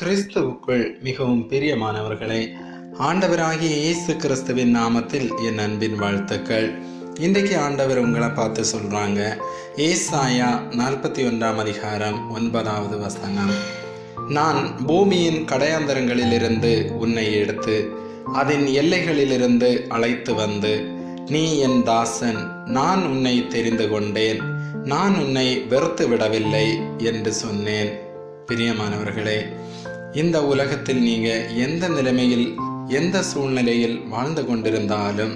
கிறிஸ்துவுக்குள் மிகவும் பிரியமானவர்களே, ஆண்டவராகிய இயேசு கிறிஸ்துவின் நாமத்தில் என் அன்பின் வாழ்த்துக்கள். இன்றைக்கு ஆண்டவர் உங்களை பார்த்து சொல்றாங்க. ஏசாயா 41 அதிகாரம் 9வது வசனம். நான் பூமியின் கடையாந்தரங்களிலிருந்து உன்னை எடுத்து அதன் எல்லைகளிலிருந்து அழைத்து வந்து, நீ என் தாசன், நான் உன்னை தெரிந்து கொண்டேன், நான் உன்னை வெறுத்து விடவில்லை என்று சொன்னேன். பிரியமானவர்களே, இந்த உலகத்தில் நீங்க எந்த நிலைமையில் எந்த சூழ்நிலையில் வாழ்ந்து கொண்டிருந்தாலும்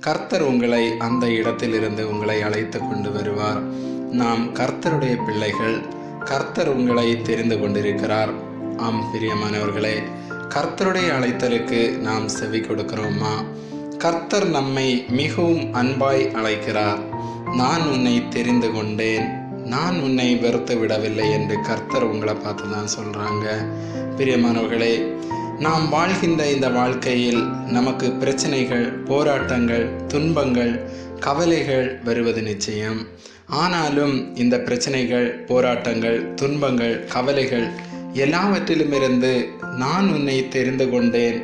கர்த்தர் உங்களை அந்த இடத்திலிருந்து உங்களை அழைத்து கொண்டு வருவார். நாம் கர்த்தருடைய பிள்ளைகள், கர்த்தர் உங்களை தெரிந்து கொண்டிருக்கிறார். ஆம் பிரியமானவர்களே, கர்த்தருடைய அழைத்தலுக்கு நாம் செவி கொடுக்கிறோமா? கர்த்தர் நம்மை மிகவும் அன்பாய் அழைக்கிறார். நான் உன்னை தெரிந்து கொண்டேன், நான் உன்னை வெறுத்து விடவில்லை என்று கர்த்தர் உங்களை பார்த்து தான் சொல்றாங்க. பிரியமானவர்களே, நாம் வாழ்கின்ற இந்த வாழ்க்கையில் நமக்கு பிரச்சனைகள், போராட்டங்கள், துன்பங்கள், கவலைகள் வருவது நிச்சயம். ஆனாலும் இந்த பிரச்சனைகள், போராட்டங்கள், துன்பங்கள், கவலைகள் எல்லாவற்றிலும் இருந்து நான் உன்னை தெரிந்து கொண்டேன்,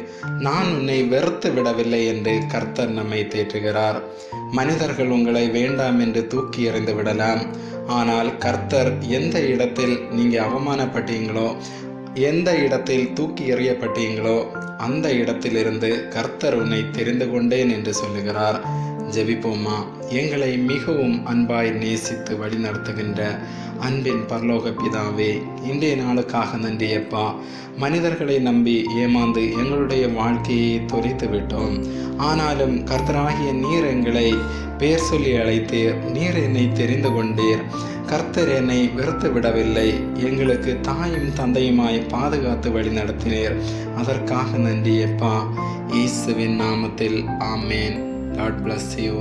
நான் உன்னை வெறுத்து விடவில்லை என்று கர்த்தர் நம்மை தேற்றுகிறார். மனிதர்கள் உங்களை வேண்டாம் என்று தூக்கி எறிந்து விடலாம். ஆனால் கர்த்தர் எந்த இடத்தில் நீங்க அவமானப்பட்டீங்களோ, எந்த இடத்தில் தூக்கி எறியப்பட்டீங்களோ அந்த இடத்திலிருந்து கர்த்தர் உன்னை தெரிந்து கொண்டேன் என்று சொல்லுகிறார். ஜெபிப்போமா? எங்களை மிகவும் அன்பாய் நேசித்து வழி நடத்துகின்ற அன்பின் பரலோக பிதாவே, இன்றைய நாளுக்காக நன்றியப்பா. மனிதர்களை நம்பி ஏமாந்து எங்களுடைய வாழ்க்கையை தொலைத்து விட்டோம். ஆனாலும் கர்த்தராகிய நீர் எங்களை பேர் சொல்லி அழைத்தீர், நீர் என்னை தெரிந்து கொண்டீர். கர்த்தர் என்னை வெறுத்து விடவில்லை, எங்களுக்கு தாயும் தந்தையுமாய் பாதுகாத்து வழி நடத்தினீர். அதற்காக நன்றியப்பா. இயேசுவின் நாமத்தில் ஆமேன். God bless you.